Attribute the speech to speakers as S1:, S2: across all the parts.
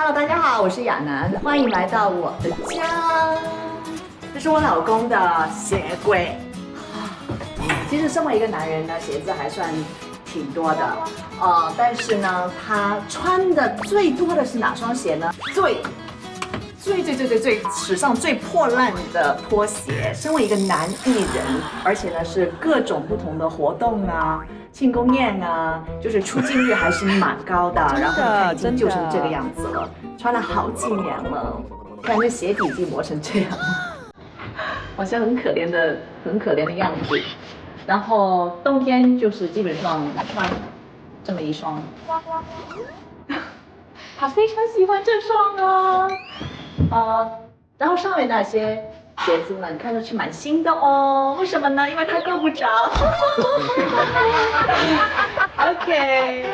S1: Hello， 大家好，我是亚楠，欢迎来到我的家。这是我老公的鞋柜。其实身为一个男人呢，鞋子还算挺多的，但是呢，他穿的最多的是哪双鞋呢？最史上最破烂的拖鞋。身为一个男艺人，而且呢是各种不同的活动啊、庆功宴啊，就是出镜率还是蛮高的。然后你看已经旧成这个样子了，穿了好几年了，看这鞋底已经磨成这样，好像很可怜的样子。然后冬天就是基本上穿这么一双，他非常喜欢这双啊，然后上面那些鞋子呢，你看上去蛮新的哦，为什么呢？因为它够不着。OK。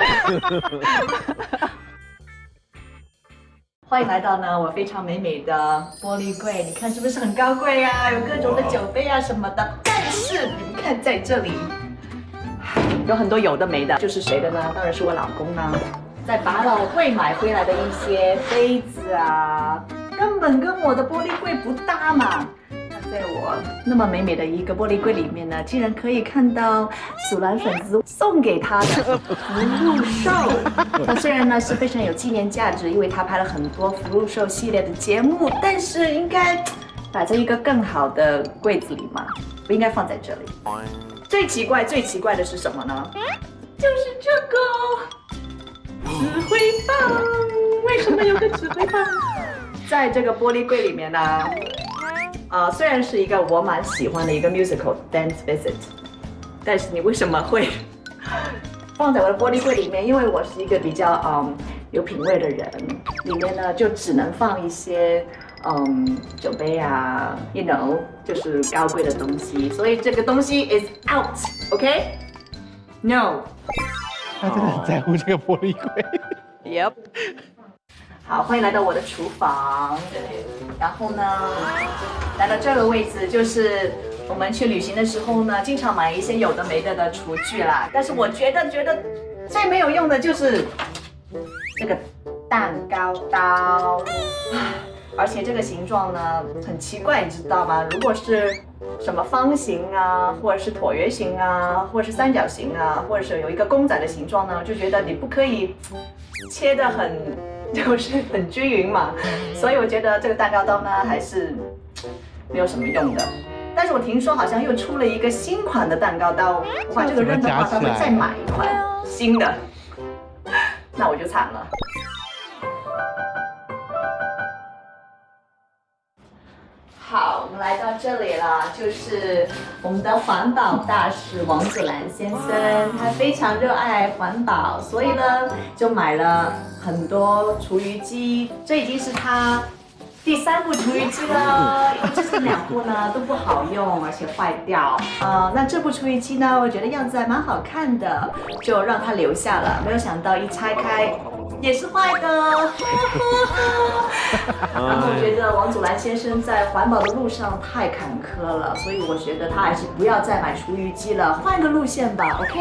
S1: 欢迎来到呢我非常美美的玻璃柜，你看是不是很高贵啊？有各种的酒杯啊什么的。但是你们看在这里有很多有的没的，就是谁的呢？当然是我老公呢，在百老汇买回来的一些杯子啊，根本跟我的玻璃柜不搭嘛。在我那么美美的一个玻璃柜里面呢，竟然可以看到祖蓝粉丝送给他的福禄寿。那虽然呢是非常有纪念价值，因为他拍了很多福禄寿系列的节目，但是应该摆在一个更好的柜子里嘛，不应该放在这里。最奇怪的是什么呢？就是这个指挥棒。为什么有个指挥棒？在这个玻璃柜里面呢？虽然是一个我蛮喜欢的一个 musical Dance Visit， 但是你为什么会放在我的玻璃柜里面？因为我是一个比较有品味的人，里面呢就只能放一些酒杯啊 ，you know， 就是高贵的东西，所以这个东西 is out，OK？No。
S2: 他真的很在乎这个玻璃柜。
S1: Yep。好，欢迎来到我的厨房。然后呢，来到这个位置，就是我们去旅行的时候呢，经常买一些有的没的厨具啦。但是我觉得最没有用的就是这个蛋糕刀，而且这个形状呢很奇怪，你知道吗？如果是什么方形啊，或者是椭圆形啊，或者是三角形啊，或者是有一个公仔的形状呢，就觉得你不可以切得就是很均匀嘛，所以我觉得这个蛋糕刀呢还是没有什么用的。但是我听说好像又出了一个新款的蛋糕刀，我把这个扔的话，他会再买一款新的，那我就惨了。好，我们来到这里了，就是我们的环保大使王祖蓝先生，他非常热爱环保，所以呢就买了很多厨余机，这已经是他第3部厨余机了，因为之前2部呢都不好用，而且坏掉。那这部厨余机呢，我觉得样子还蛮好看的，就让他留下了。没有想到一拆开也是坏的。然后我觉得王祖蓝先生在环保的路上太坎坷了，所以我觉得他还是不要再买厨余机了，换个路线吧 ，OK？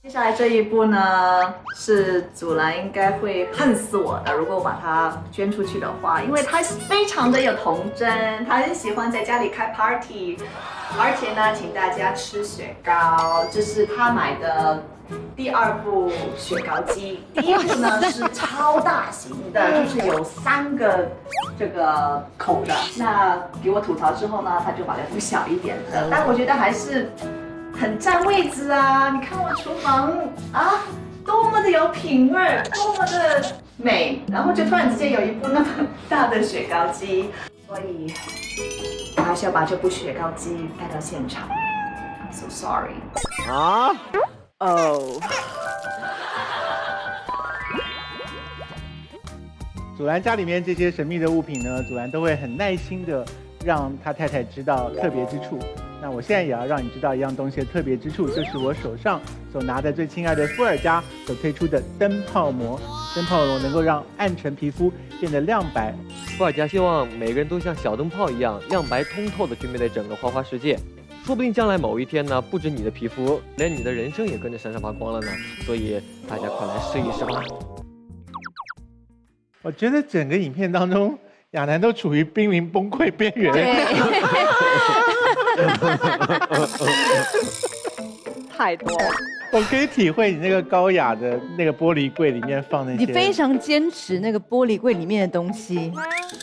S1: 接下来这一步呢，是祖蓝应该会恨死我的，如果我把它捐出去的话，因为他非常的有童真，他很喜欢在家里开 party， 而且呢，请大家吃雪糕，这是他买的第2部雪糕机。第1部呢是超大型的，就是有3个这个口的。那给我吐槽之后呢，他就买了部小一点的，但我觉得还是很占位置啊！你看我厨房啊，多么的有品味，多么的美，然后就突然之间有一部那么大的雪糕机，所以我还是要把这部雪糕机带到现场。I'm so sorry。
S2: 祖蓝家里面这些神秘的物品呢，祖蓝都会很耐心的让他太太知道特别之处。那我现在也要让你知道一样东西的特别之处，就是我手上所拿的最亲爱的伏尔加所推出的灯泡膜。灯泡膜能够让暗沉皮肤变得亮白。
S3: 伏尔加希望每个人都像小灯泡一样亮白通透的去面对整个花花世界。说不定将来某一天呢，不止你的皮肤，连你的人生也跟着闪闪发光了呢。所以大家快来试一试吧。
S2: 我觉得整个影片当中，亚楠都处于濒临崩溃边缘。
S1: 太多了。
S2: 我可以体会你那个高雅的那个玻璃柜里面放那些。
S4: 你非常坚持那个玻璃柜里面的东西。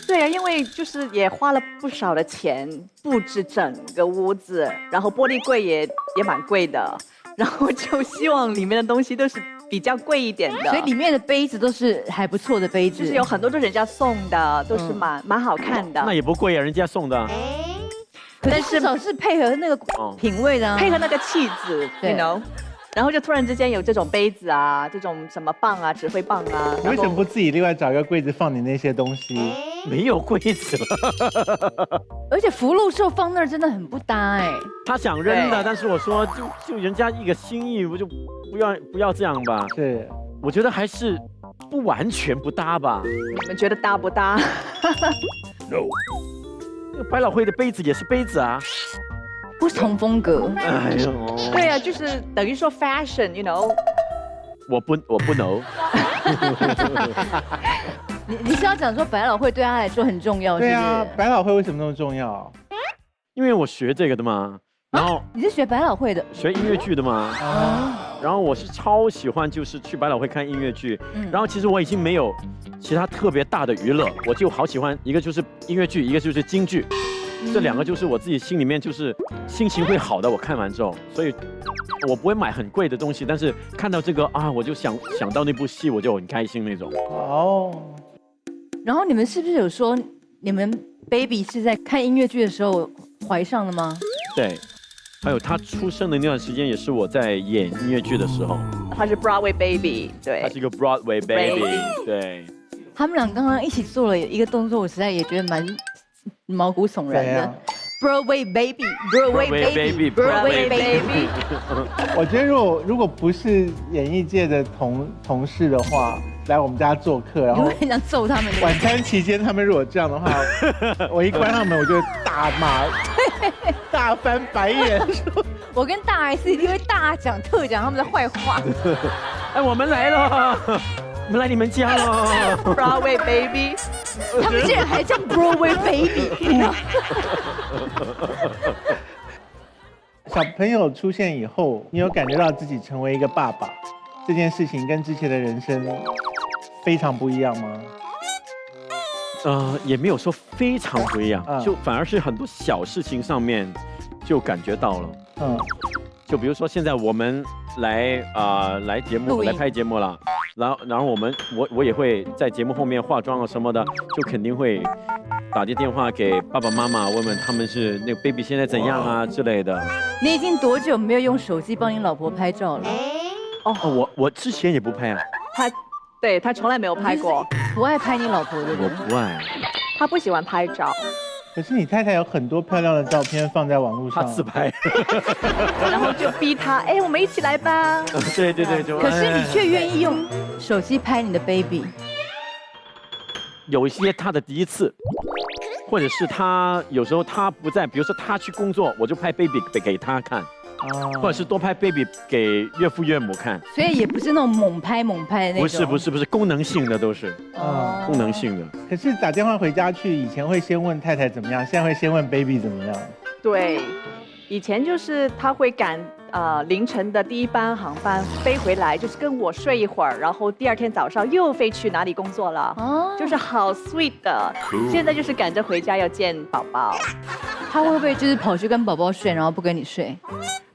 S1: 对啊，因为就是也花了不少的钱布置整个屋子，然后玻璃柜也蛮贵的，然后就希望里面的东西都是比较贵一点的。
S4: 所以里面的杯子都是还不错的杯子，
S1: 就是有很多都是人家送的，都是蛮好看的。
S5: 那也不贵啊，人家送的。
S4: 但是至少是配合那个品味的、啊，
S1: 配合那个气质 ，you know。然后就突然之间有这种杯子啊，这种什么棒啊，指挥棒啊。
S2: 你为什么不自己另外找一个柜子放你那些东西？
S5: 没有柜子了。
S4: 而且福禄寿放那儿真的很不搭哎。
S5: 他想扔的，但是我说就人家一个心意，我就不要这样吧。
S2: 是，
S5: 我觉得还是不完全不搭吧。
S1: 你们觉得搭不搭
S5: ？No。那个百老汇的杯子也是杯子啊。
S4: 不同风格。
S5: 哎呦。
S1: 对啊，就是等于说 fashion，you know。
S5: 我不 know。
S4: 你是要讲说百老汇对他来说很重要？
S2: 对啊，百老汇为什么那么重要？
S5: 因为我学这个的嘛。然后
S4: 你是学百老汇的？
S5: 学音乐剧的嘛。然后我是超喜欢，就是去百老汇看音乐剧。然后其实我已经没有其他特别大的娱乐，我就好喜欢一个就是音乐剧，一个就是京剧。这两个就是我自己心里面就是心情会好的，我看完之后，所以我不会买很贵的东西，但是看到这个啊，我就想到那部戏，我就很开心那种。
S2: 哦。
S4: 然后你们是不是有说你们 baby 是在看音乐剧的时候怀上了吗？
S5: 对，还有他出生的那段时间也是我在演音乐剧的时候。
S1: 他是 Broadway baby， 对。
S5: 他是一个 Broadway baby， 对。
S4: 他们俩刚刚一起做了一个动作，我实在也觉得蛮毛骨悚然的。Broadway baby，Broadway baby，Broadway baby。
S2: 我觉得如果不是演艺界的同事的话，来我们家做客，然后
S4: 很想揍他们。
S2: 晚餐期间他们如果这样的话，我一关上门我就大骂，大翻白眼。
S4: 我跟大 S 一定会大讲特讲他们的坏话。
S5: 哎，我们来了，我们来你们家了。
S1: Broadway baby。
S4: 他们竟然还叫 Broadway baby。
S2: 小朋友出现以后，你有感觉到自己成为一个爸爸这件事情跟之前的人生非常不一样吗？
S5: 也没有说非常不一样，就反而是很多小事情上面就感觉到了。就比如说现在我们来节目来拍节目了，然后我也会在节目后面化妆啊什么的，就肯定会打电话给爸爸妈妈问问他们是那个 baby 现在怎样啊之类的。
S4: 你已经多久没有用手机帮你老婆拍照了？
S5: 我之前也不拍啊。
S1: 他从来没有拍过。
S4: 不爱拍你老婆的人。
S5: 我不爱。
S1: 他不喜欢拍照。
S2: 可是你太太有很多漂亮的照片放在网络上，
S5: 她自拍，
S1: 然后就逼她，我们一起来吧。
S5: 对，
S4: 可是你却愿意用手机拍你的 baby。
S5: 有一些他的第一次，或者是他有时候他不在，比如说他去工作，我就拍 baby 给他看，或者是多拍 baby 给岳父岳母看。
S4: 所以也不是那种猛拍的那种。
S5: 不是，功能性的都是。功能性的。
S2: 可是打电话回家去，以前会先问太太怎么样，现在会先问 baby 怎么样。
S1: 对，以前就是他会赶凌晨的第一班航班飞回来，就是跟我睡一会儿，然后第二天早上又飞去哪里工作了。就是好 sweet 的。现在就是赶着回家要见宝宝。
S4: 他会不会就是跑去跟宝宝睡，然后不跟你睡？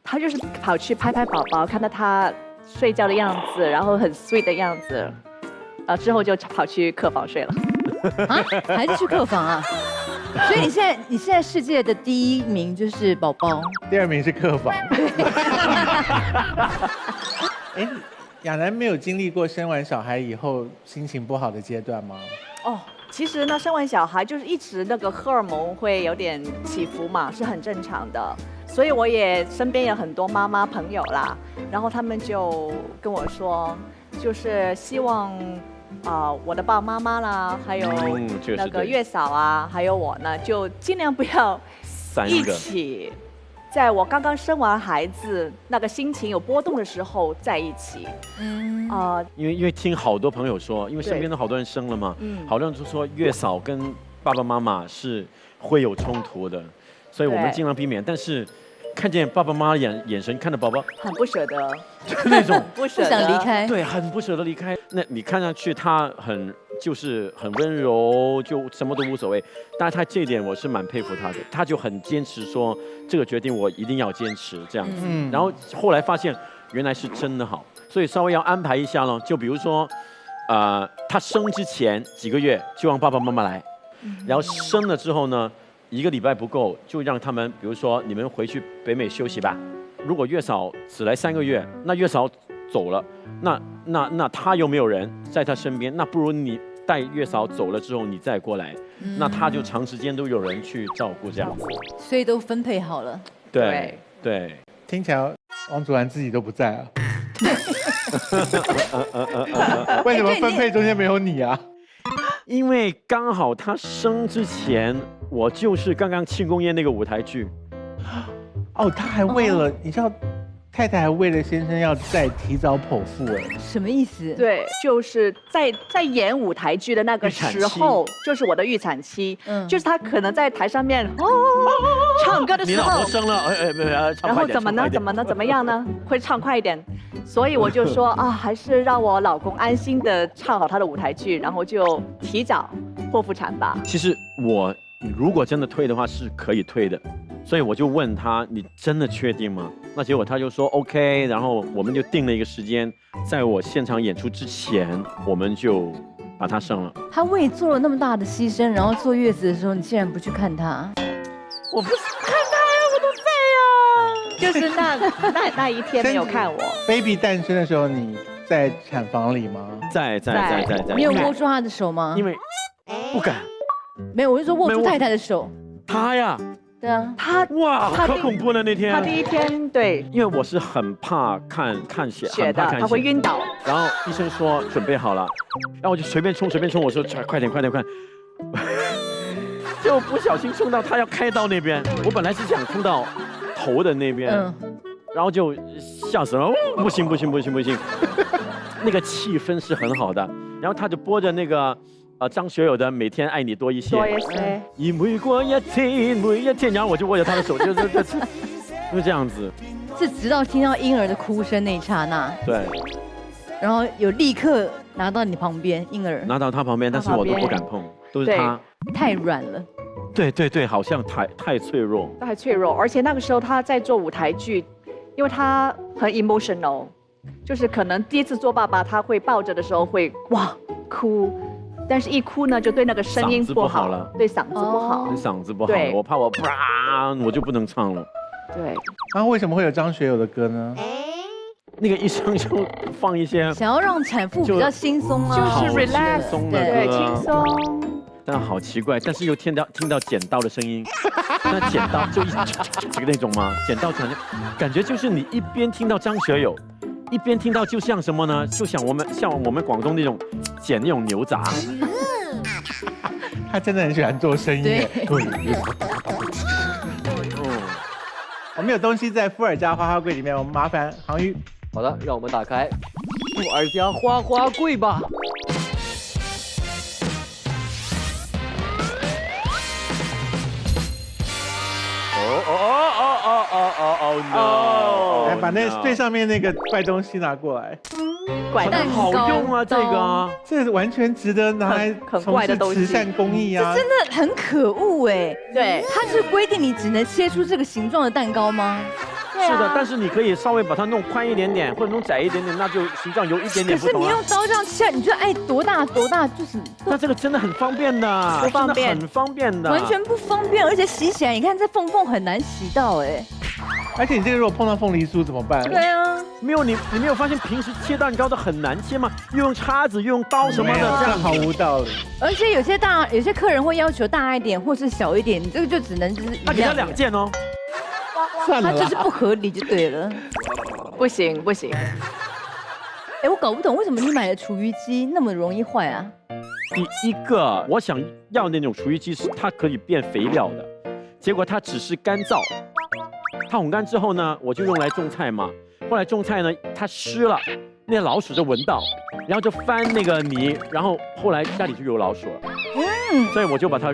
S1: 他就是跑去拍宝宝，看到他睡觉的样子，然后很 sweet 的样子。之后就跑去客房睡了。
S4: 还是去客房啊？所以你现在世界的第一名就是宝宝，
S2: 第二名是客房。亚楠没有经历过生完小孩以后心情不好的阶段吗？
S1: 其实呢，生完小孩就是一直那个荷尔蒙会有点起伏嘛，是很正常的。所以我也身边有很多妈妈朋友啦，然后他们就跟我说，就是希望我的爸爸妈妈啦，还有那个月嫂啊，还有我呢，就尽量不要一起在我刚刚生完孩子，那个心情有波动的时候在一起。
S5: 因为听好多朋友说，因为身边的好多人生了嘛，好多人就说月嫂跟爸爸妈妈是会有冲突的，所以我们尽量避免。但是看见爸爸妈妈眼神看着宝宝，
S1: 很不舍得，
S5: 就那种
S1: 不舍得
S4: 不想离开。
S5: 对，很不舍得离开。那你看上去他就是很温柔，就什么都无所谓。但是他这一点我是蛮佩服他的，他就很坚持说这个决定我一定要坚持这样子。然后后来发现原来是真的好，所以稍微要安排一下咯。就比如说，他生之前几个月就让爸爸妈妈来，然后生了之后呢，1个礼拜不够，就让他们，比如说你们回去北美休息吧。如果月嫂只来3个月，那月嫂走了，那他又没有人在他身边，那不如你带月嫂走了之后，你再过来，那他就长时间都有人去照顾这样子。
S4: 所以都分配好了。
S5: 对对，
S2: 听起来王祖蓝自己都不在啊。为什么分配中间没有你啊？
S5: 因为刚好他生之前，我就是刚刚庆功宴那个舞台剧。
S2: 哦，他还为了，你知道，太太还为了先生要再提早剖腹哎。
S4: 什么意思？
S1: 对，就是在演舞台剧的那个时候，就是我的预产期，就是他可能在台上面唱歌的时候，
S5: 你老婆生了，
S1: 然后怎么呢？怎么样呢？会唱快一点，所以我就说啊，还是让我老公安心的唱好他的舞台剧，然后就提早剖腹产吧。
S5: 其实我如果真的退的话是可以退的，所以我就问他，你真的确定吗？那结果他就说 OK， 然后我们就定了一个时间，在我现场演出之前，我们就把他生了。
S4: 他为你做了那么大的牺牲，然后坐月子的时候，你竟然不去看他？
S5: 我不是看他呀，我
S1: 就是那一天没有看我。
S2: baby 诞生的时候，你在产房里吗？
S5: 在。
S4: 你有握住他的手吗？
S5: 因为不敢。
S4: 没有，我就说握住太太的手。
S5: 他呀。
S4: 对啊，
S5: 哇，可恐怖了那天。
S1: 他第一天对，
S5: 因为我是很怕看血
S1: 的，他会晕倒。
S5: 然后医生说准备好了，然后我就随便冲，我说快点，就不小心冲到他要开刀那边，我本来是想冲到头的那边，然后就吓死了，不行，那个气氛是很好的，然后他就播着那个。张学友的《每天爱你多一些》，每过一天，然后我就握着他的手，就这样子。
S4: 是直到听到婴儿的哭声那一刹那，
S5: 对，
S4: 然后有立刻拿到你旁边，婴儿
S5: 拿到他旁边，但是我都不敢碰，都是他。
S4: 太软了。
S5: 对，好像太脆弱。
S1: 太脆弱，而且那个时候他在做舞台剧，因为他很 emotional， 就是可能第一次做爸爸，他会抱着的时候会哭。但是一哭呢，就对那个声音不好了，对嗓子不好，
S5: 嗓子不好，我怕我就不能唱了。
S1: 对，
S2: 然后为什么会有张学友的歌呢？
S5: 那个医生就放一些
S4: 想要让产妇比较轻松啊，
S1: 就是 relax 对，轻松。
S5: 但好奇怪，但是又听到剪刀的声音，那剪刀就这个那种吗？剪刀感觉就是你一边听到张学友。一边听到就像什么呢？就像我们广东那种剪那种牛杂。
S2: 他真的很喜欢做生意。我们有东西在富尔家花花柜里面，我们麻烦航宇。
S3: 好的，让我们打开富尔家花花柜吧。
S2: 哦 no！ 来把那最上面那个怪东西拿过来。
S1: 怪蛋
S5: 好用啊，这个
S2: 这完全值得拿来从事慈善公益啊！
S4: 真的很可恶哎。
S1: 对，
S4: 它是规定你只能切出这个形状的蛋糕吗？
S5: 是的，但是你可以稍微把它弄宽一点点，或者弄窄一点点，那就形状有一点点不同。
S4: 可是你用刀这样切，你就爱多大就是。
S5: 那这个真的很方便的，
S1: 不方便，
S5: 很方便的，
S4: 完全不方便，而且洗起来，你看这缝很难洗到哎。
S2: 而且你这个如果碰到凤梨酥怎么办？
S4: 对啊，
S5: 没有你没有发现平时切蛋糕的很难切吗？又用叉子，又用刀什么的，
S2: 这样毫无道理。
S4: 而且有些客人会要求大一点或是小一点，你这个就只能就是
S5: 那给他2件哦。
S2: 算了，
S4: 它就是不合理就对了。
S1: 不行。
S4: 哎，我搞不懂为什么你买的厨余机那么容易坏啊？
S5: 第一个，我想要那种厨余机是它可以变肥料的，结果它只是干燥，它烘干之后呢，我就用来种菜嘛。后来种菜呢，它湿了，那老鼠就闻到，然后就翻那个泥，然后后来家里就有老鼠了。所以我就把它，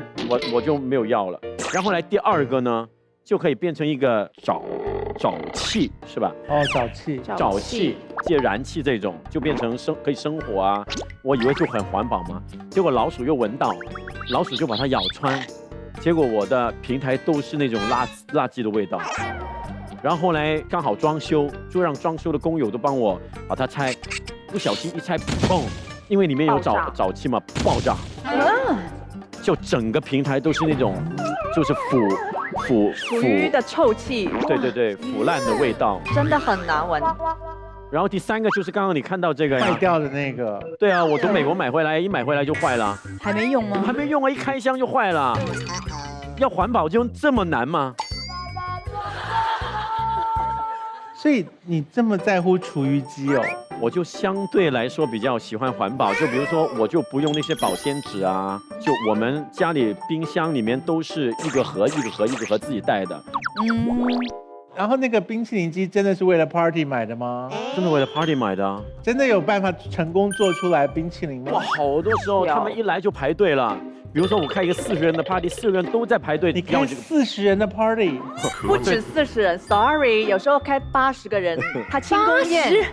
S5: 我就没有要了。然后后来第2个呢，就可以变成一个沼气，是吧？
S2: 哦，沼气。
S5: 沼气借燃气这种，就变成可以生火啊。我以为就很环保嘛，结果老鼠又闻到，老鼠就把它咬穿，结果我的平台都是那种垃圾的味道。然后后来刚好装修，就让装修的工友都帮我把它拆，不小心一拆，砰！因为里面有沼气嘛，爆炸。就整个平台都是那种，就是腐
S1: 鱼的臭气。
S5: 对，腐烂的味道，
S1: 真的很难闻。
S5: 然后第3个就是刚刚你看到这个呀，
S2: 坏掉的那个。
S5: 对啊，我从美国买回来，一买回来就坏了。
S4: 还没用吗？
S5: 还没用啊，一开箱就坏了。要环保就这么难吗？
S2: 所以你这么在乎厨余机哦？
S5: 我就相对来说比较喜欢环保，就比如说我就不用那些保鲜纸啊，就我们家里冰箱里面都是一个盒自己带的。
S2: 然后那个冰淇淋机真的是为了 party 买的吗？
S5: 真的为了 party 买的啊？
S2: 真的有办法成功做出来冰淇淋吗？
S5: 哇，好多时候他们一来就排队了。比如说我开一个40人的 party，4个人都在排队。
S2: 你开40人的 party，
S1: 不止40人 ，sorry， 有时候开80个人，他庆功宴。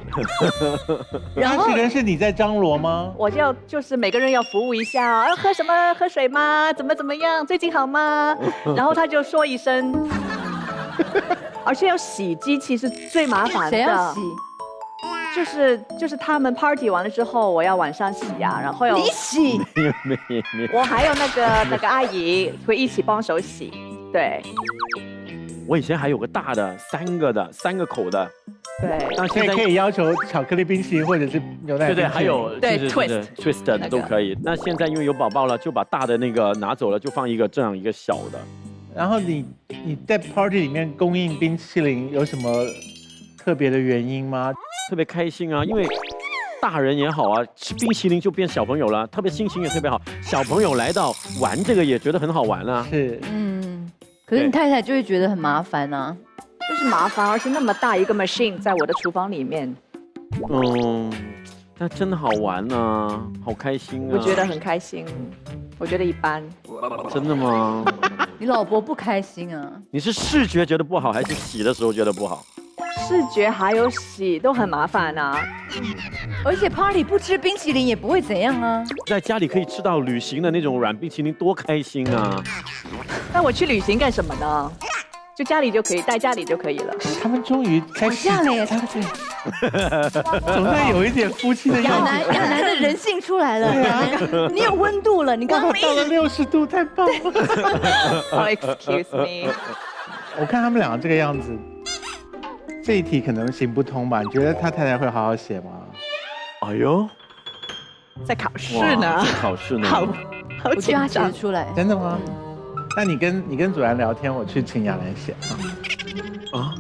S2: 80人是你在张罗吗？
S1: 我就是每个人要服务一下，要喝什么？喝水吗？怎么样？最近好吗？然后他就说一声，而且要洗机器是最麻烦的。
S4: 谁要洗？
S1: 就是他们 party 完了之后，我要晚上洗啊，然后
S4: 你洗？
S5: 没。
S1: 我还有那个阿姨会一起帮手洗，对。
S5: 我以前还有个大的3个口的，
S1: 对。
S2: 那现在可以要求巧克力冰淇淋或者是牛奶冰淇淋。
S5: 对，还有
S1: 对
S5: twist 的都可以。那现在因为有宝宝了，就把大的那个拿走了，就放这样一个小的。
S2: 然后你在 party 里面供应冰淇淋有什么特别的原因吗？
S5: 特别开心啊，因为大人也好啊，吃冰淇淋就变小朋友了，特别心情也特别好。小朋友来到玩这个也觉得很好玩啊。
S2: 是，
S4: 可是你太太就会觉得很麻烦啊。
S1: 就是麻烦，而且那么大一个 machine 在我的厨房里面。
S5: 但真的好玩啊，好开心啊。
S1: 我觉得很开心，我觉得一般。
S5: 真的吗？
S4: 你老婆不开心啊？
S5: 你是视觉觉得不好，还是洗的时候觉得不好？
S1: 视觉还有洗都很麻烦啊，
S4: 而且 party 不吃冰淇淋也不会怎样啊。
S5: 在家里可以吃到旅行的那种软冰淇淋，多开心啊！
S1: 那我去旅行干什么呢？就家里就可以，带家里就可以了。
S2: 他们终于开始
S4: 这样了耶，
S2: 总算有一点夫妻的样子。
S4: 亚楠的人性出来了，你有温度了，你刚刚
S2: 到了60度，太棒了。
S1: Oh, excuse me。
S2: 我看他们两个这个样子。这一题可能行不通吧？你觉得他太太会好好写吗？
S5: 哎呦，
S1: 在考试呢，
S5: 在考试呢，
S1: 好
S4: 我觉得他写得出来。
S2: 真的吗？那你跟主任聊天，我去请亚楠写
S5: 啊。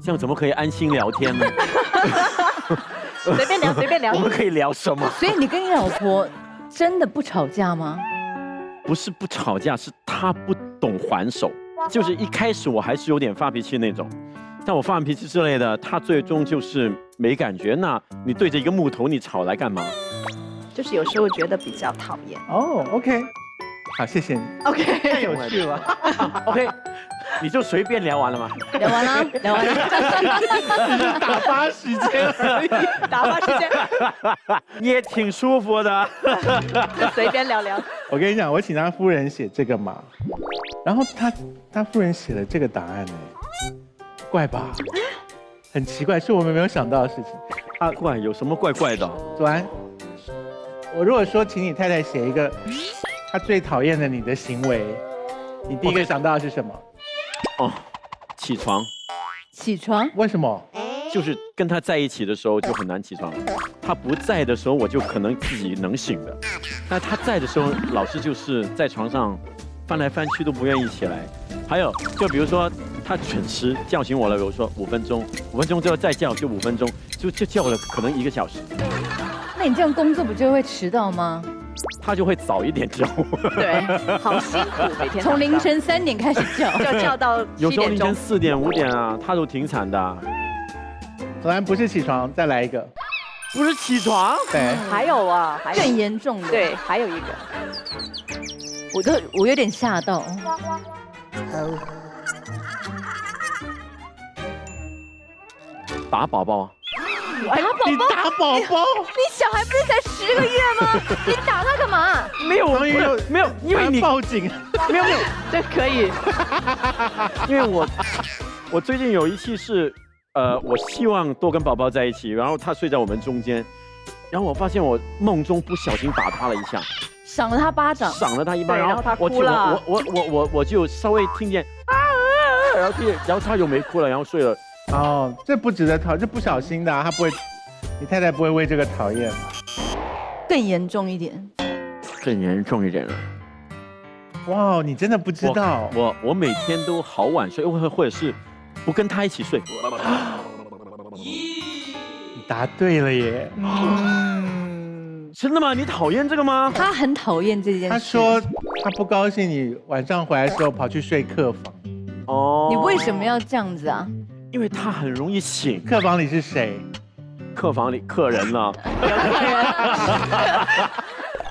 S5: 这样怎么可以安心聊天呢？
S1: 随便聊，随便聊。
S5: 我们可以聊什么？
S4: 所以你跟你老婆真的不吵架吗？
S5: 不是不吵架，是她不懂还手。就是一开始我还是有点发脾气那种。但我发完脾气之类的，他最终就是没感觉。那你对着一个木头，你吵来干嘛？
S1: 就是有时候觉得比较讨厌。
S2: 哦 ，OK， 好，谢谢你。
S1: OK，
S2: 太有趣了。
S5: OK， 你就随便聊完了吗？
S4: 聊完了，聊完了。
S2: 只是打发时间而已，
S1: 打发时间
S5: 也挺舒服的。
S1: 就随便聊聊。
S2: 我跟你讲，我请他夫人写这个嘛，然后他夫人写了这个答案呢。怪吧，很奇怪，是我们没有想到的事情。
S5: 啊，怪有什么怪怪的？
S2: 左安，我如果说请你太太写一个她最讨厌的你的行为，你第一个想到的是什么？
S5: 哦，起床。
S4: 起床？
S2: 为什么？
S5: 就是跟他在一起的时候就很难起床，他不在的时候我就可能自己能醒的，但他在的时候老是就是在床上翻来翻去都不愿意起来。还有就比如说他准时叫醒我了，比如说5分钟，5分钟之后再叫就5分钟，就叫了可能1个小时。
S4: 那你这样工作不就会迟到吗？
S5: 他就会早一点叫。
S1: 对，好辛苦，每天
S4: 从凌晨3点开始叫，
S1: 就叫到7
S5: 有时候凌晨
S1: 点钟。
S5: 4点5点啊，他都挺惨的。
S2: 左蓝不是起床，再来一个。
S5: 不是起床，
S2: 对，
S1: 还有啊，还有
S4: 更严重的。，
S1: 对，还有一个，
S4: 我有点吓到。
S5: 打宝宝。
S4: 哎，
S2: 你打宝宝，
S4: 你小孩不是才10个月吗？你打他干嘛？
S5: 没有，
S2: 王宇有
S5: 没有，因为你
S2: 报警。
S5: 没有，
S1: 这可以。
S5: 因为我最近有一期是，我希望多跟宝宝在一起，然后他睡在我们中间，然后我发现我梦中不小心打他了一下，
S4: 赏了他巴掌。
S5: 赏了他一巴，
S1: 对然后他哭了
S5: 我就稍微听见然后他又没哭了，然后睡了。
S2: 哦，这不值得讨，这不小心的啊，他不会，你太太不会为这个讨厌。
S4: 更严重一点。
S5: 更严重一点了。
S2: 哇，你真的不知道？
S5: 我每天都好晚睡，或者是不跟他一起睡。
S2: 你答对了耶。
S5: 真的吗？你讨厌这个吗？
S4: 他很讨厌这件事。
S2: 他说他不高兴你晚上回来的时候跑去睡客房。
S5: 哦，
S4: 你为什么要这样子啊？
S5: 因为他很容易醒。
S2: 客房里是谁？
S5: 客房里客人呢？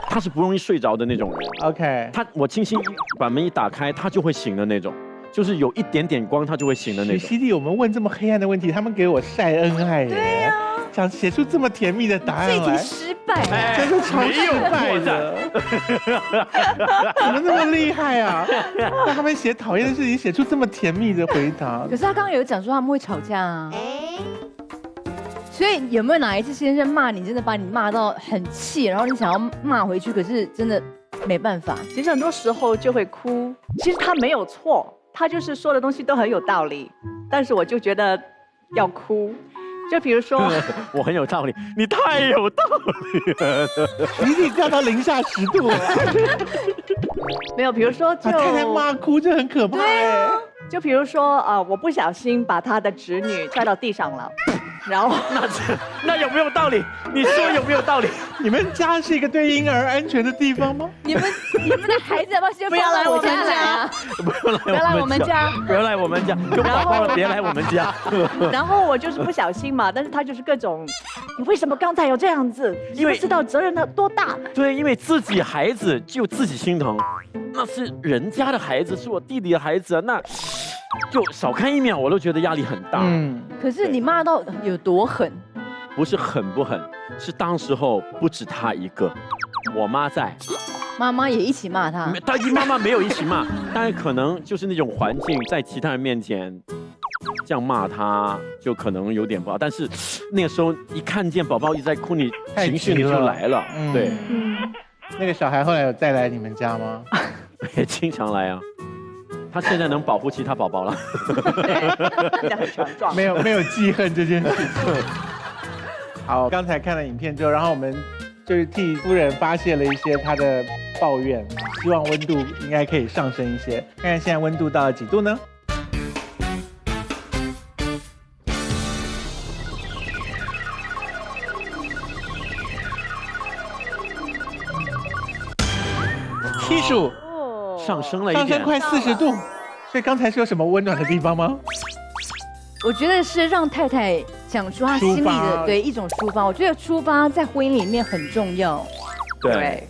S5: 他是不容易睡着的那种人。
S2: OK，
S5: 我轻轻把门一打开，他就会醒的那种，就是有一点点光，他就会醒的那种。
S2: 许熙娣，我们问这么黑暗的问题，他们给我晒恩爱耶。对呀，想写出这么甜蜜的答案
S4: 这题
S2: 来，
S4: 失败了。
S2: 真的超失败的。怎么那么厉害啊？让他们写讨厌的事情，写出这么甜蜜的回答
S4: 可。是他刚刚有讲说他们会吵架啊。所以有没有哪一次先生骂你，真的把你骂到很气，然后你想要骂回去，可是真的没办法？
S1: 其实很多时候就会哭，其实他没有错，他就是说的东西都很有道理，但是我就觉得要哭。就比如说，
S5: 我很有道理，你太有道理了。
S2: 你已经掉到零下10度了，
S1: 没有，比如说就
S2: 把太太骂哭，这很可怕哎。
S1: 就比如说我不小心把他的侄女摔到地上了，然后
S5: 那有没有道理？你说有没有道理？
S2: 你们家是一个对婴儿安全的地方吗？
S4: 你们的孩子要不要先
S1: 不要来
S4: 放
S1: 我们家
S4: 家来啊？
S5: 不要来我们家，不要来我们家，有宝宝了别来我们家。
S1: 然后我就是不小心嘛，但是他就是各种，你为什么刚才有这样子？你
S5: 因为
S1: 不知道责任的多大。
S5: 对，因为自己孩子就自己心疼，那是人家的孩子，是我弟弟的孩子啊，那就少看1秒我都觉得压力很大。
S4: 可是你骂到有多狠？
S5: 不是狠不狠，是当时候不止他一个，我妈在，
S4: 妈妈也一起骂他。
S5: 妈妈没有一起骂，但是可能就是那种环境，在其他人面前这样骂他，就可能有点不好。但是那个时候一看见宝宝一直在哭，你情绪就来了。对，
S2: 那个小孩后来有再来你们家吗？
S5: 也经常来啊。他现在能保护其他宝宝了。
S1: 现在很强壮。
S2: 没有记恨这件事情。好，刚才看了影片之后，然后我们就是替夫人发泄了一些她的抱怨，希望温度应该可以上升一些。看看现在温度到了几度呢？75，
S5: 上升了一点，
S2: 上升快40度。所以刚才是有什么温暖的地方吗？
S4: 我觉得是让太太讲出她心里的对一种抒发。我觉得抒发在婚姻里面很重要。
S5: 对。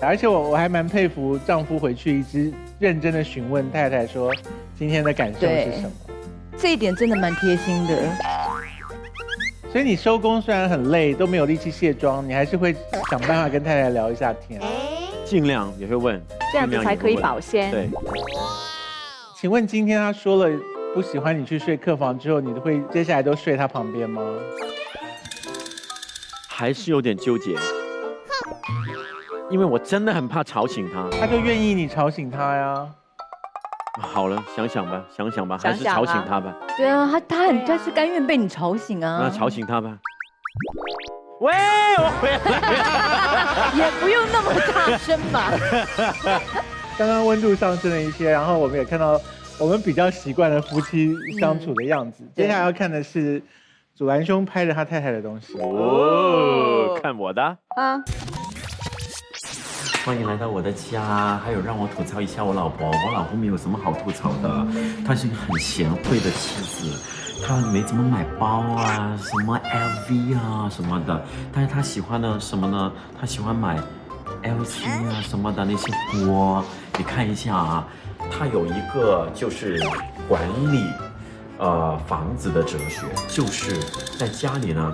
S2: 而且我还蛮佩服丈夫回去一直认真的询问太太说今天的感受是什么。
S4: 这一点真的蛮贴心的。
S2: 所以你收工虽然很累，都没有力气卸妆，你还是会想办法跟太太聊一下天。
S5: 尽量也会问，
S1: 这样子才可以保鲜。
S5: 对。
S2: 请问今天他说了不喜欢你去睡客房之后，你会接下来都睡他旁边吗？
S5: 还是有点纠结，因为我真的很怕吵醒他。
S2: 他就愿意你吵醒他呀。
S5: 好了，想想吧，还是吵醒他吧。
S4: 对啊，他是甘愿被你吵醒啊。
S5: 那吵醒他吧。喂，我回来了。
S4: 也不用那么大声吧。
S2: 刚刚温度上升了一些，然后我们也看到我们比较习惯的夫妻相处的样子。接下来要看的是祖蓝兄拍着他太太的东西。
S5: 哦，看我的啊。欢迎来到我的家。还有让我吐槽一下我老婆，我老婆没有什么好吐槽的，她是一个很贤惠的妻子，她没怎么买包啊，什么 LV 啊什么的，但是她喜欢的什么呢？她喜欢买 LC 啊什么的那些锅。你看一下啊，她有一个就是管理房子的哲学，就是在家里呢。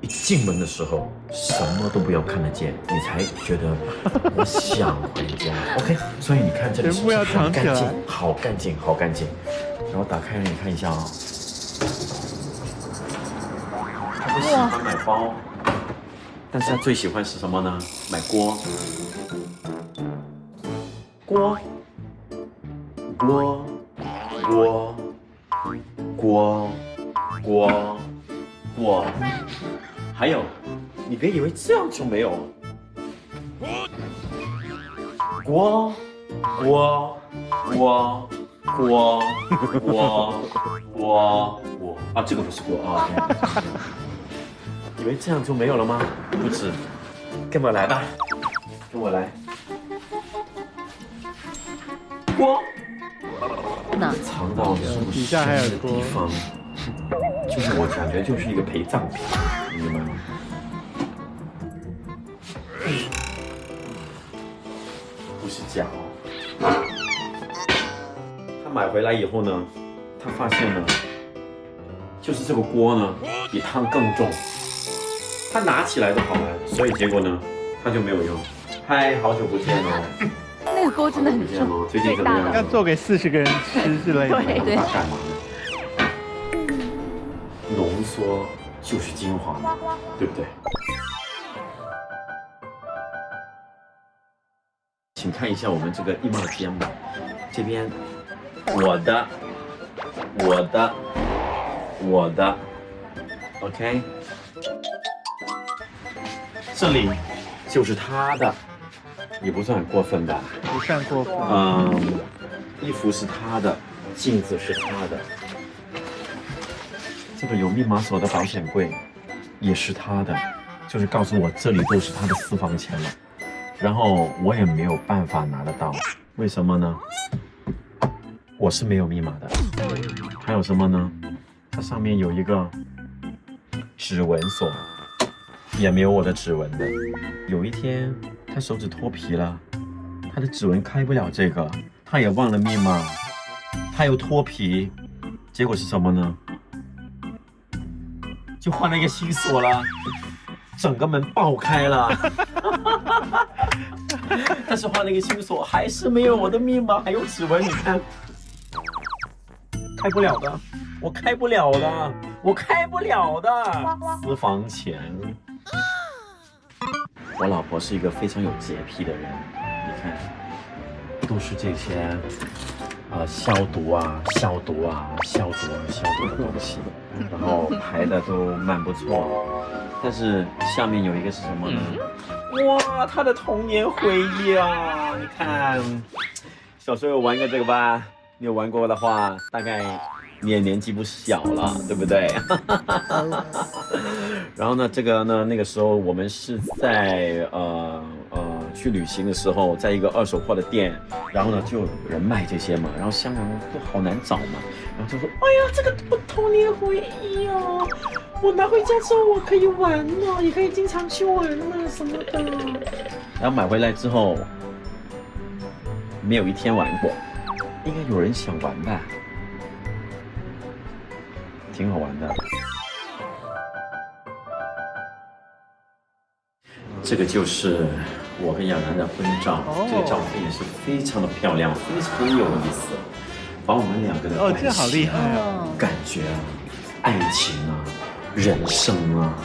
S5: 一进门的时候，什么都不要看得见，你才觉得我想回家。OK， 所以你看这里是不是很干净？好干净，好干净。然后打开你看一下啊、哦，他不喜欢买包，但是他最喜欢是什么呢？买锅。锅，锅，锅，锅，锅，锅。还有，你别以为这样就没有。锅，锅，锅，锅，锅，锅，锅啊，这个不是锅啊。以为这样就没有了吗？不止，跟我来吧，跟我来。锅，
S4: 哪？
S5: 藏到
S2: 底下还有
S5: 地方，就是我感觉就是一个陪葬品。明白吗？不是假哦。他买回来以后呢，他发现呢，就是这个锅呢比汤更重，他拿起来都好难，所以结果呢，他就没有用。嗨，好久不见哦。
S4: 那个锅真的很重，
S5: 最近怎么样？
S2: 要做给40个人吃之类的。
S4: 对。
S5: 他干嘛呢？浓缩。就是精华，对不对？请看一下我们这个衣帽间吧，这边我的，OK， 这里就是他的，也不算很过分吧？
S2: 不算过分。
S5: 衣服是他的，镜子是他的。这个有密码锁的保险柜也是他的，就是告诉我这里都是他的私房钱了，然后我也没有办法拿得到，为什么呢？我是没有密码的。还有什么呢？它上面有一个指纹锁，也没有我的指纹的。有一天他手指脱皮了，他的指纹开不了这个，他也忘了密码，他又脱皮，结果是什么呢？就换了一个新锁了，整个门爆开了。但是换了一个新锁，还是没有我的密码，还有指纹，你看，开不了的，我开不了的，我开不了的。私房钱。我老婆是一个非常有洁癖的人，你看，都是这些。消毒的东西，然后排的都蛮不错，但是下面有一个是什么呢？哇，他的童年回忆啊！你看，小时候有玩过这个吧？你有玩过的话，大概你也年纪不小了，对不对？然后呢，这个呢，那个时候我们是在去旅行的时候，在一个二手货的店，然后呢就有人卖这些嘛，然后香港人都好难找嘛，然后就说，哎呀，这个我童年回忆哦，我拿回家之后我可以玩哦，也可以经常去玩啊什么的。然后买回来之后，没有一天玩过，应该有人想玩吧，挺好玩的。这个就是我跟亚楠的婚照，这个照片也是非常的漂亮，非常有意思，把我们两个的关系
S2: 这好厉害啊，
S5: 感觉啊，爱情啊，人生啊，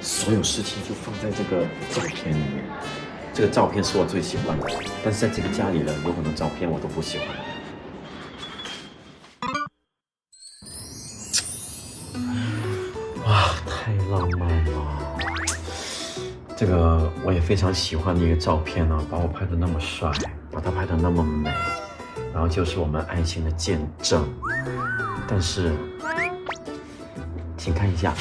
S5: 所有事情就放在这个照片里面。这个照片是我最喜欢的，但是在这个家里呢，有很多照片我都不喜欢。哇，太浪漫了！这个我也非常喜欢的一个照片呢，把我拍得那么帅，把他拍得那么美，然后就是我们爱情的见证。但是，请看一下，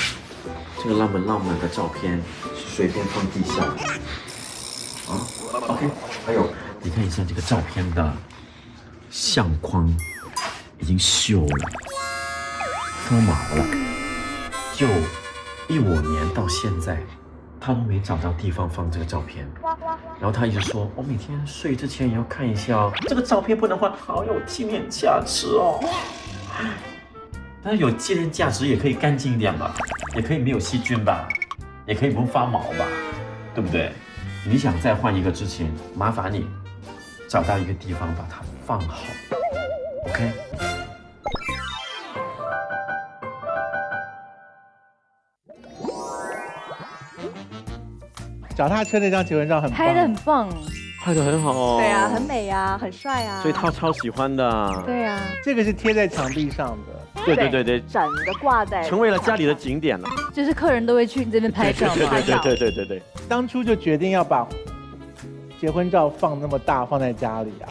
S5: 这个浪漫的照片是随便放地下的啊。OK， 还有你看一下这个照片的相框已经锈了，脱毛了，就15年到现在，他都没找到地方放这个照片。然后他一直说，我每天睡之前也要看一下哦，这个照片不能换，好有纪念价值哦。但是有纪念价值也可以干净一点吧，也可以没有细菌吧，也可以不用发毛吧，对不对？你想再换一个之前，麻烦你找到一个地方把它放好 ，OK？
S2: 脚踏车那张结婚照很棒，
S4: 拍的很棒。
S5: 拍得很好哦。
S1: 对啊，很美啊，很帅啊。
S5: 所以他超喜欢的。
S4: 对啊，
S2: 这个是贴在墙壁上的。
S5: 对对对对，
S1: 整个挂在，
S5: 成为了家里的景点了。
S4: 就是客人都会去你这边拍照嘛。
S5: 对。
S2: 当初就决定要把结婚照放那么大放在家里啊。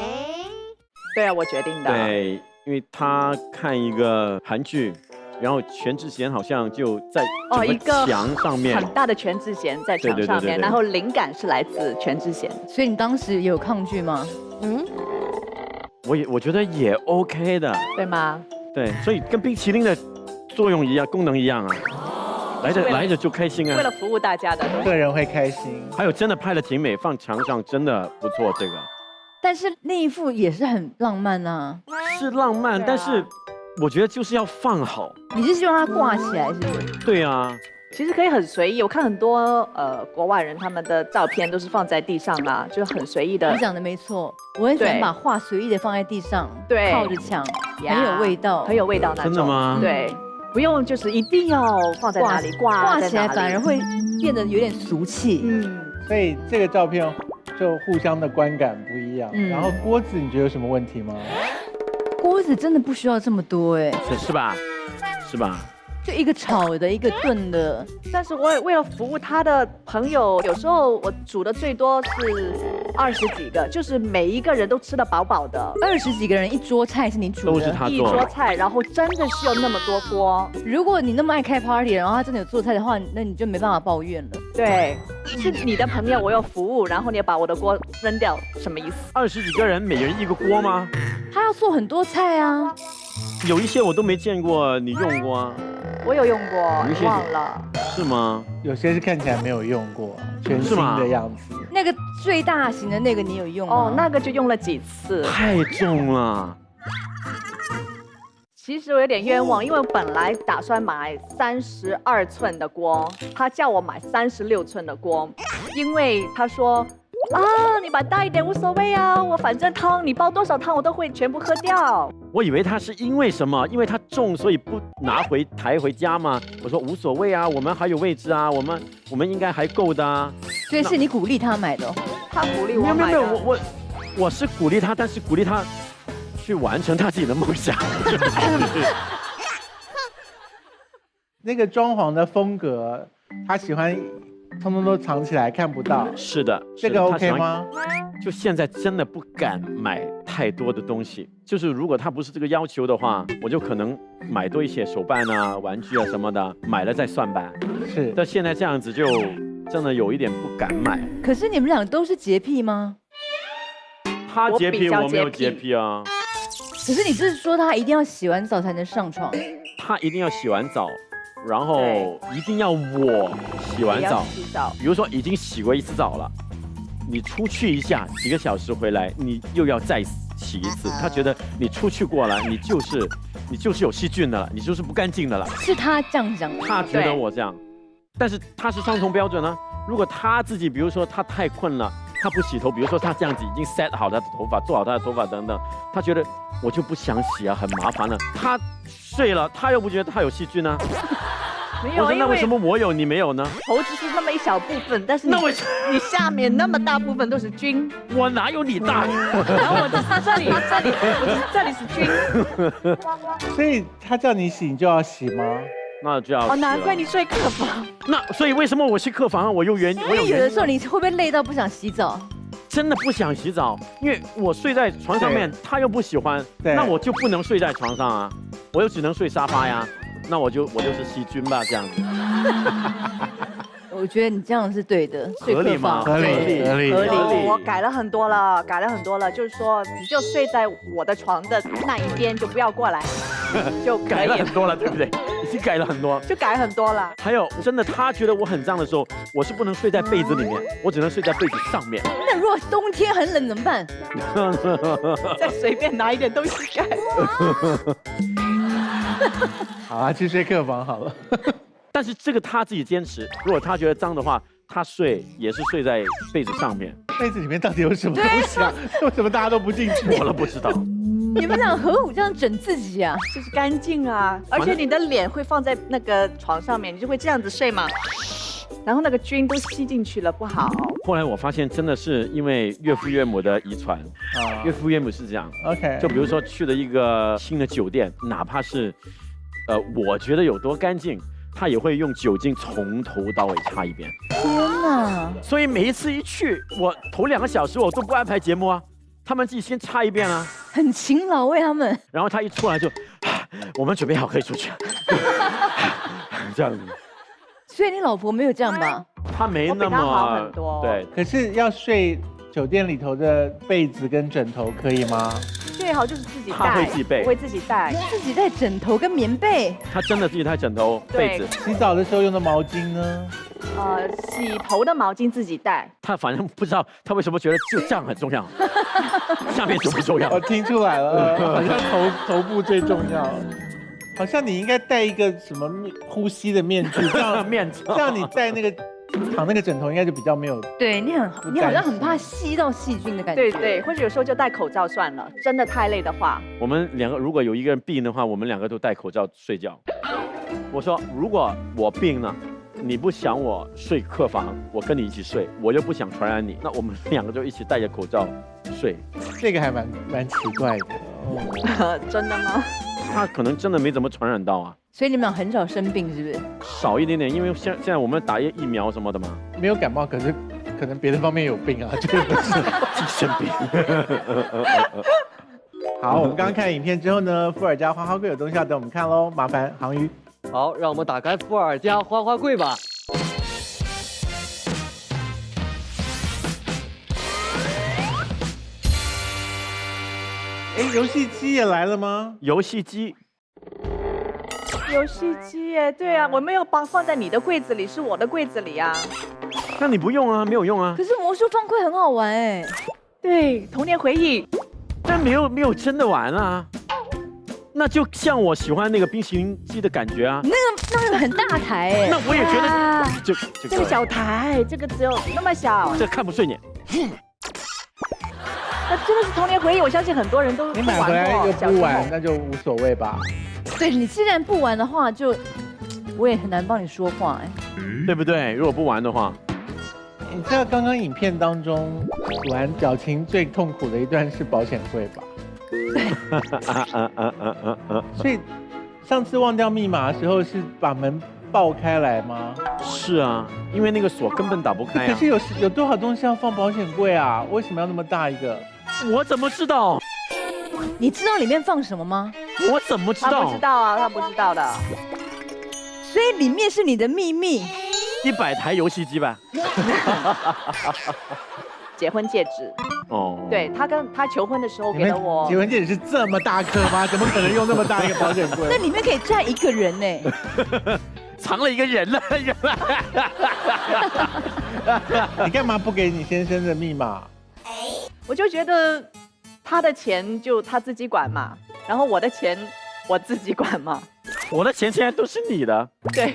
S1: 对啊，我决定的。
S5: 对，因为他看一个韩剧，然后全智贤好像就在
S1: 一个
S5: 墙上面，
S1: 很大的全智贤在墙上面，然后灵感是来自全智贤。
S4: 所以你当时有抗拒吗？
S5: 我觉得也 OK 的，
S1: 对吗？
S5: 对，所以跟冰淇淋的作用一样，功能一样啊，来着就开心啊。
S1: 为了服务大家的，
S2: 客人会开心。
S5: 还有真的拍的挺美，放墙上真的不错，这个。
S4: 但是那一幅也是很浪漫啊。
S5: 是浪漫，但是我觉得就是要放好。
S4: 你是希望它挂起来，是不是？
S5: 对啊。
S1: 其实可以很随意，我看很多国外人他们的照片都是放在地上啦，就很随意的。
S4: 你讲的没错，我很喜欢把画随意的放在地上，
S1: 对，
S4: 靠着墙，很有味道，
S1: 很有味道那种。
S5: 真的吗？
S1: 对，不用就是一定要放在哪里挂
S4: 起来，反而会变得有点俗气。
S2: 所以这个照片就互相的观感不一样。然后锅子，你觉得有什么问题吗？
S4: 锅子真的不需要这么多哎，
S5: 是吧？是吧？
S4: 就一个炒的，一个炖的。
S1: 但是我也为了服务他的朋友，有时候我煮的最多是20几个，就是每一个人都吃得饱饱的。
S4: 20几个人一桌菜是你煮的，
S5: 都是他做
S1: 一桌菜，然后真的是有那么多锅。
S4: 如果你那么爱开 party， 然后他真的有做菜的话，那你就没办法抱怨了。
S1: 对，是你的朋友，我有服务，然后你要把我的锅扔掉，什么意思
S5: ？20几个人，每人一个锅吗？
S4: 他要做很多菜啊。
S5: 有一些我都没见过，你用过啊？
S1: 我有用过，忘了。
S5: 是吗？
S2: 有些是看起来没有用过，全新的样子。
S4: 那个最大型的那个你有用吗？
S1: 哦，那个就用了几次。
S5: 太重了。
S1: 其实我有点冤枉，因为我本来打算买32寸的锅，他叫我买36寸的锅，因为他说你买大一点无所谓啊，我反正汤你煲多少汤我都会全部喝掉。
S5: 我以为他是因为什么？因为他重，所以不抬回家嘛。我说无所谓啊，我们还有位置啊，我们应该还够的啊。
S4: 所以是你鼓励他买的，
S1: 他鼓励我买的。
S5: 没有，我是鼓励他，但是鼓励他去完成他自己的梦想。
S2: 那个装潢的风格，他喜欢通通都藏起来看不到。
S5: 是的，
S2: 这个 OK 吗？
S5: 就现在真的不敢买太多的东西，就是如果他不是这个要求的话，我就可能买多一些手办啊、玩具啊什么的，买了再算吧。
S2: 是，
S5: 但现在这样子就真的有一点不敢买。
S4: 可是你们俩都是洁癖吗？
S5: 他洁癖，我没有洁癖啊。
S4: 可是你是说他一定要洗完澡才能上床？
S5: 他一定要洗完澡，然后一定要我洗完澡。比如说已经洗过一次澡了。你出去一下几个小时回来，你又要再洗一次。他觉得你出去过了，你就是有细菌的了，你就是不干净的了。
S4: 是他这样讲，
S5: 他觉得我这样，但是他是双重标准呢。如果他自己，比如说他太困了，他不洗头，比如说他这样子已经 set 好他的头发，做好他的头发等等，他觉得我就不想洗啊，很麻烦了。他睡了，他又不觉得他有细菌呢。
S1: 没有，
S5: 那为什么我有你没有呢？
S1: 头只是那么一小部分，但是你下面那么大部分都是菌。
S5: 我哪有你大？
S1: 然后我只是这里是菌。
S2: 所以他叫你洗，你就要洗吗？
S5: 那就要。
S1: 难怪你睡客房。
S5: 那所以为什么我去客房啊？我有原因。
S4: 因为有的时候你会不会累到不想洗澡？
S5: 真的不想洗澡，因为我睡在床上面，他又不喜欢，那我就不能睡在床上啊，我又只能睡沙发呀。那我就是细菌吧，这样子。
S4: 我觉得你这样是对的，睡
S5: 合理吗？
S4: 客房
S2: 合理
S4: 对
S2: 合理
S4: 合理。
S1: 我改了很多了，改了很多了，就是说你就睡在我的床的那一边，就不要过来，就可以
S5: 改了很，多了，对不对？已经改了很多。
S1: 就改很多了。
S5: 还有，真的，他觉得我很脏的时候，我是不能睡在被子里面，我只能睡在被子上面。
S4: 那如果冬天很冷怎么办？
S1: 再随便拿一点东西改。
S2: 好啊，去睡客房好了。
S5: 但是这个他自己坚持，如果他觉得脏的话，他睡也是睡在被子上面。
S2: 被子里面到底有什么东西啊？为什么大家都不进去？
S5: 我都不知道。
S4: 你们俩何苦这样整自己啊？
S1: 就是干净啊，而且你的脸会放在那个床上面，你就会这样子睡嘛，然后那个菌都吸进去了，不好。
S5: 后来我发现，真的是因为岳父岳母的遗传，
S2: 啊
S5: 岳父岳母是这样。
S2: ，OK，
S5: 就比如说去了一个新的酒店，哪怕是，我觉得有多干净，他也会用酒精从头到尾擦一遍。
S4: 天哪！
S5: 所以每一次一去，我头2个小时我都不安排节目啊，他们自己先擦一遍啊，
S4: 很勤劳为他们。
S5: 然后他一出来就，我们准备好可以出去了，这样子。
S4: 所以你老婆没有这样吧？
S5: 他没那
S1: 我比他好
S5: 么
S1: 很多
S5: 对，
S2: 可是要睡酒店里头的被子跟枕头可以吗？
S1: 最好就是自己带，
S5: 他会自己备
S1: 我会自己带。
S4: 自己带枕头跟棉被，
S5: 他真的自己带枕头、被
S1: 对
S5: 子，
S2: 洗澡的时候用的毛巾呢？
S1: 洗头的毛巾自己带。
S5: 他反正不知道他为什么觉得就这样很重要，下面就不重要
S2: 我。听出来了，好像头部最重要。好像你应该戴一个什么呼吸的面具，这样
S5: 面罩
S2: 这样你戴那个躺那个枕头应该就比较没有。
S4: 对你好像很怕吸到细菌的感觉。
S1: 对对，或者有时候就戴口罩算了，真的太累的话。
S5: 我们2个如果有一个人病的话，我们2个都戴口罩睡觉。我说，如果我病了，你不想我睡客房，我跟你一起睡，我又不想传染你，那我们2个就一起戴着口罩睡。
S2: 这个还蛮奇怪的。哦，
S1: 真的吗？
S5: 他可能真的没怎么传染到啊，
S4: 所以你们俩很少生病，是不是？
S5: 少一点点，因为现在我们打疫苗什么的嘛，
S2: 没有感冒，可是可能别的方面有病啊，就是不是。
S5: 自己生病。
S2: 好，我们刚刚看了影片之后呢，富尔家花花柜有东西要等我们看喽，麻烦航宇。
S3: 好，让我们打开富尔家花花柜吧。
S2: 哎，游戏机也来了吗？
S5: 游戏机，
S1: 游戏机耶，对啊，我没有放在你的柜子里，是我的柜子里啊。
S5: 那你不用啊，没有用啊，
S4: 可是魔术方块很好玩哎。
S1: 对，童年回忆。
S5: 但没有真的玩啊。那就像我喜欢那个冰淇淋机的感觉啊。
S4: 那个很大台哎。
S5: 那我也觉得
S1: 啊
S5: 就
S1: 这个小台，这个只有那么小，
S5: 这看不顺眼。
S1: 那真的是童年回忆。我相信很多人都
S2: 你买回来又
S1: 小时候
S2: 不玩，那就无所谓吧。
S4: 对你既然不玩的话，就我也很难帮你说话哎。
S5: 对不对？如果不玩的话，
S2: 你知道刚刚影片当中，玩表情最痛苦的一段是保险柜吧？所以上次忘掉密码的时候是把门爆开来吗？
S5: 是啊，因为那个锁根本打不开啊。
S2: 可是有多少东西要放保险柜啊？为什么要那么大一个？
S5: 我怎么知道？
S4: 你知道里面放什么吗？
S5: 我怎么知
S1: 他不
S5: 道
S1: 知？道啊，他不知道的。
S4: 所以里面是你的秘密。
S5: 100台游戏机吧。
S1: 结婚戒指，
S5: 哦，
S1: 对他求婚的时候
S2: 你们
S1: 给了我
S2: 结婚戒指是这么大颗吗？怎么可能用那么大一个保险柜？
S4: 那里面可以站一个人呢。
S5: 藏了一个人了，原来。
S2: 你干嘛不给你先生的密码？
S1: 我就觉得他的钱就他自己管嘛，然后我的钱我自己管嘛，
S5: 我的钱现在都是你的。
S1: 对。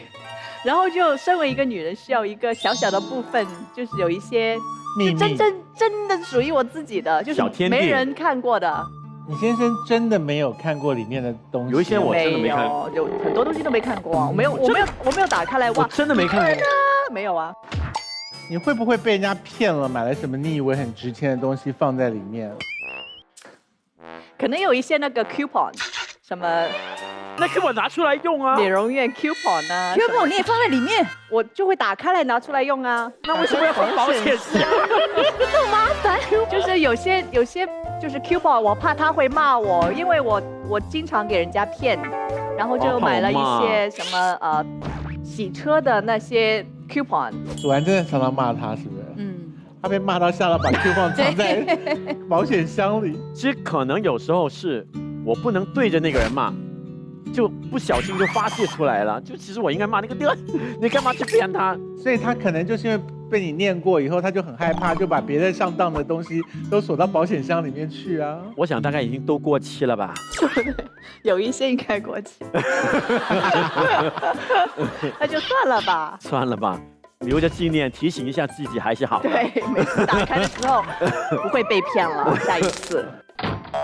S1: 然后就身为一个女人，需要一个小小的部分，就是有一些
S2: 秘密。
S1: 真的属于我自己的，就是
S5: 小天地
S1: 没人看过的。
S2: 你先生真的没有看过里面的东西？
S5: 有一些我真的没看
S1: 有，有很多东西都没看过啊，我没有打开来
S5: 我
S1: 哇，
S5: 真的没看过。
S1: 没有啊。
S2: 你会不会被人家骗了，买了什么你以为很值钱的东西放在里面？
S1: 可能有一些那个 coupon， 什么
S5: 那给我拿出来用啊！
S1: 美容院 coupon 啊
S4: coupon 你也放在里面，
S1: 我就会打开来拿出来用啊。
S5: 那为什么要放保险丝？
S4: 这么麻烦。
S1: 就是有些就是 coupon， 我怕他会骂我，因为我经常给人家骗，然后就买了一些什么洗车的那些 coupon。
S2: 祖蓝真的常常骂他，是不是？他被骂到吓到把 coupon 藏在保险箱里。
S5: 其实可能有时候是我不能对着那个人骂，就不小心就发泄出来了。就其实我应该骂那个你干嘛去骗他？
S2: 所以他可能就是因为被你念过以后，他就很害怕，就把别的上当的东西都锁到保险箱里面去啊。
S5: 我想大概已经都过期了吧？
S1: 有一些应该过期，那就算了吧。
S5: 算了吧，留着纪念，提醒一下自己还是好。
S1: 对，每次打开的时候不会被骗了，下一次。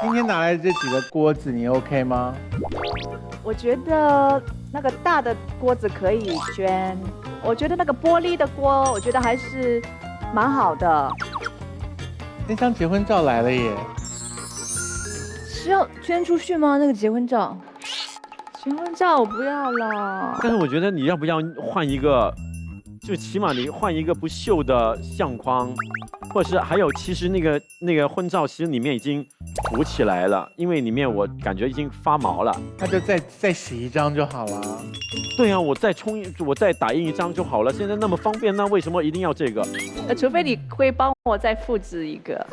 S2: 今天拿来这几个锅子，你 OK 吗？
S1: 我觉得那个大的锅子可以捐，我觉得那个玻璃的锅，我觉得还是蛮好的。
S2: 那张结婚照来了耶！
S4: 是要捐出去吗？那个结婚照？
S1: 结婚照我不要了。
S5: 但是我觉得你要不要换一个，就起码你换一个不锈的相框，或者是还有，其实那个婚照其实里面已经鼓起来了，因为里面我感觉已经发毛了。
S2: 那就再洗一张就好了。
S5: 对啊，我再打印一张就好了。现在那么方便，那为什么一定要这个？
S1: 除非你会帮我再复制一个。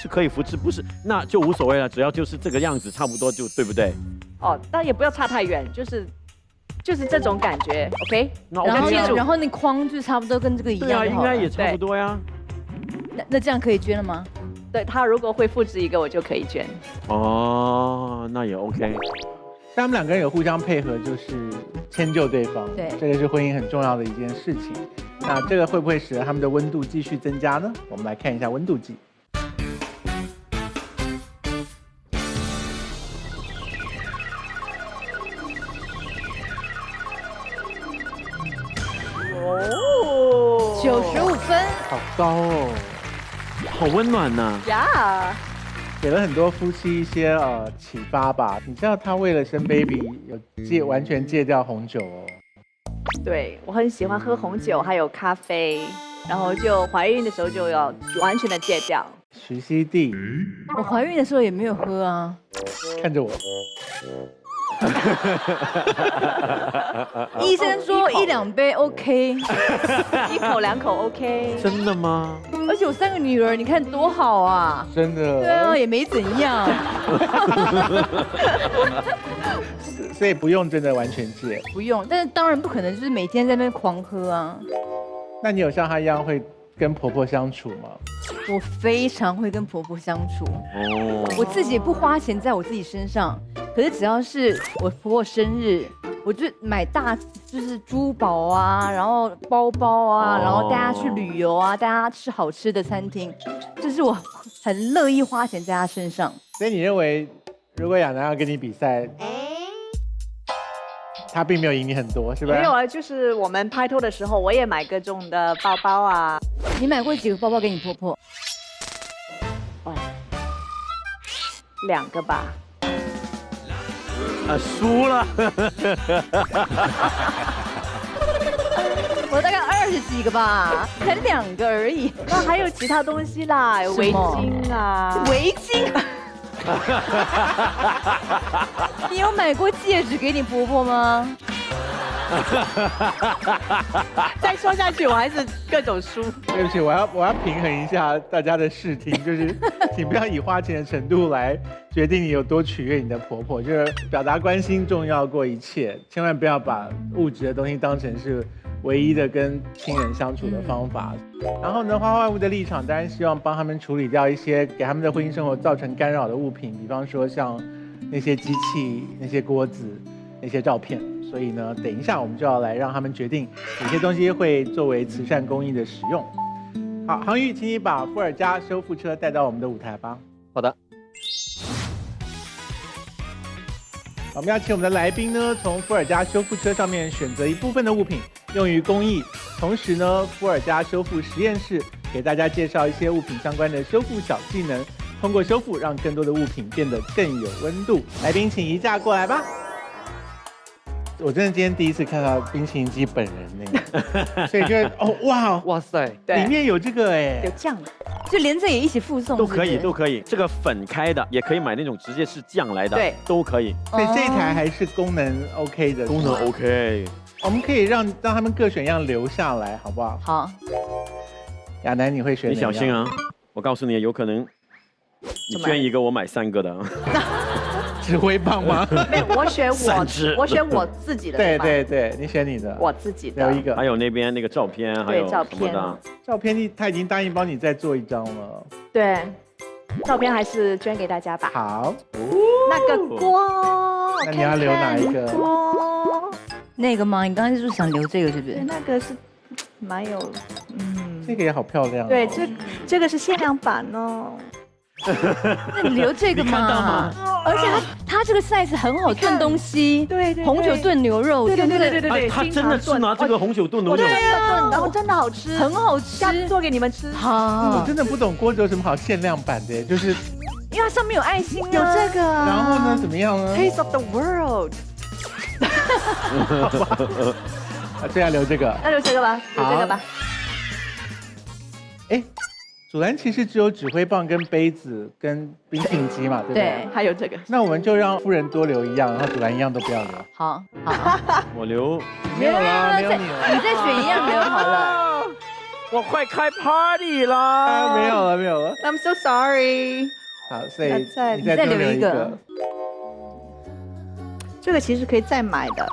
S5: 是可以复制，不是那就无所谓了，只要就是这个样子，差不多就对不对？
S1: 哦，但也不要差太远，就是这种感觉 ，OK？
S5: 那
S4: 然后那框就差不多跟这个一样就好了。
S5: 对啊，应该也差不多呀。
S4: 那这样可以捐了吗？
S1: 对，他如果会复制一个，我就可以捐。
S5: 哦，那也 OK。
S2: 他们两个人有互相配合，就是迁就对方。
S4: 对，
S2: 这个是婚姻很重要的一件事情。那这个会不会使得他们的温度继续增加呢？我们来看一下温度计。
S4: 95分，
S2: 好高哦，
S5: 好温暖呐！
S1: 呀，
S2: 给了很多夫妻一些启发吧。你知道他为了生 baby 有完全戒掉红酒哦。
S1: 对，我很喜欢喝红酒，还有咖啡，然后就怀孕的时候就要完全的戒掉。
S2: 徐熙娣，
S4: 我怀孕的时候也没有喝啊。
S2: 看着我。
S4: 医生说1-2杯 OK，
S1: 1口2口 OK。
S5: 真的吗？
S4: 而且我3个女儿，你看多好啊！
S2: 真的。
S4: 对啊，也没怎样。
S2: 所以不用真的完全戒。
S4: 不用，但是当然不可能就是每天在那边狂喝啊。
S2: 那你有像她一样会跟婆婆相处吗？
S4: 我非常会跟婆婆相处。
S5: 哦。
S4: 我自己也不花钱在我自己身上。可是只要是我婆婆生日，我就买就是珠宝啊，然后包包啊，然后带她去旅游啊，带她吃好吃的餐厅，这是我很乐意花钱在她身上。
S2: 所以你认为，如果亚楠要跟你比赛，她并没有赢你很多，是吧？
S1: 没有啊，就是我们拍拖的时候，我也买各种的包包啊。
S4: 你买过几个包包给你婆婆
S1: ？2个吧。
S5: 输了。
S4: 我大概20几个吧，才2个而已。
S1: 那还有其他东西啦，有围巾啊，
S4: 围巾。你有买过戒指给你婆婆吗？
S1: 再说下去，我还是各种输。
S2: 对不起，我要平衡一下大家的视听，就是请不要以花钱的程度来决定你有多取悦你的婆婆，就是表达关心重要过一切，千万不要把物质的东西当成是唯一的跟亲人相处的方法。然后呢，花花屋的立场当然希望帮他们处理掉一些给他们的婚姻生活造成干扰的物品，比方说像那些机器、那些锅子、那些照片。所以呢，等一下我们就要来让他们决定哪些东西会作为慈善公益的使用。好，航宇，请你把伏尔加修复车带到我们的舞台吧。
S3: 好的。
S2: 我们要请我们的来宾呢，从伏尔加修复车上面选择一部分的物品用于公益，同时呢，伏尔加修复实验室给大家介绍一些物品相关的修复小技能，通过修复让更多的物品变得更有温度。来宾请移驾过来吧。我真的今天第一次看到冰淇淋机本人呢，所以就
S3: 哇塞，
S2: 里面有这个哎，
S1: 有酱，
S4: 就连这也一起附送，
S5: 都可以，都可以。这个粉开的也可以买那种直接是酱来的，
S1: 对，
S5: 都可以。
S2: 所以这一台还是功能 OK 的，
S5: 功能 OK。
S2: 我们可以让他们各选一样留下来，好不好？
S4: 好，
S2: 亚楠，你会选？
S5: 你小心！啊！我告诉你，有可能你捐一个，我买3个的。
S2: 指挥棒吗？
S1: 没有，我选
S5: 3只
S1: 我选我自己的。
S2: 对
S1: 吧
S2: 对对，你选你的。
S1: 我自己的。
S2: 留一个。
S5: 还有那边那个照片，还有
S1: 照片
S5: 什么的？
S2: 照片他已经答应帮你再做一张了。
S1: 对，照片还是捐给大家吧。
S2: 好，
S1: 那个锅，
S2: 那你要留哪一个？
S1: 锅，
S4: 那个吗？你刚才是不是想留这个，是不
S1: 对，
S4: 是？
S1: 那个是蛮有，
S2: 这个也好漂亮哦。
S1: 对，这个是限量版哦。
S4: 那你留这个
S5: 你看到
S4: 嘛
S5: 吗？
S4: 而且它这个 size 很好炖东西，
S1: 对对，
S4: 红酒炖牛肉，
S1: 对对对对对对
S5: 哎，
S1: 对，
S5: 他真的是拿这个红酒炖牛肉，
S1: 对啊，然后真的好吃，
S4: 很好吃
S1: 下。次做给你们吃。
S2: 我
S4: 好，
S2: 真的不懂锅子有什么好限量版的，就是
S4: 因为它上面有爱心啊。
S1: 有这个啊，
S2: 然后呢怎么样呢？
S1: Taste of the World，
S2: 啊，这要留这个。
S1: 那就这个吧，就这个吧。
S2: 哎，祖蓝其实只有指挥棒、跟杯子、跟冰淇淋机嘛，对不对？
S4: 对。
S1: 还有这个，
S2: 那我们就让夫人多留一样，然后祖蓝一样都不要留。
S4: 好，好，
S5: 我留。
S2: 没有了，没有你
S4: 你
S2: 了。
S4: 再选一样留好了。
S5: 我快开 party 啦！
S2: 啊，没有了，没有了。
S1: I'm so sorry。
S2: 好，所以
S1: 那再
S2: 你再多留一个。
S1: 这个其实可以再买的，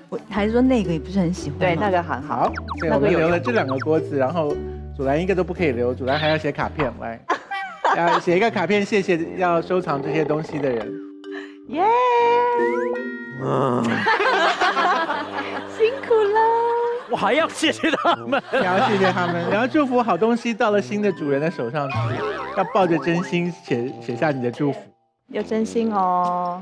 S4: 我还是说那个你不是很喜欢吗？
S1: 对，那个很好。
S2: 好，对，我们留了这2个锅子，然后祖蓝一个都不可以留，祖蓝还要写卡片来，要写一个卡片，谢谢要收藏这些东西的人。
S1: 耶，
S5: 嗯，
S1: 辛苦了。
S5: 我还要谢谢他们。
S2: 也要谢谢他们，然后祝福好东西到了新的主人的手上去，要抱着真心写下你的祝福。
S1: 有真心哦。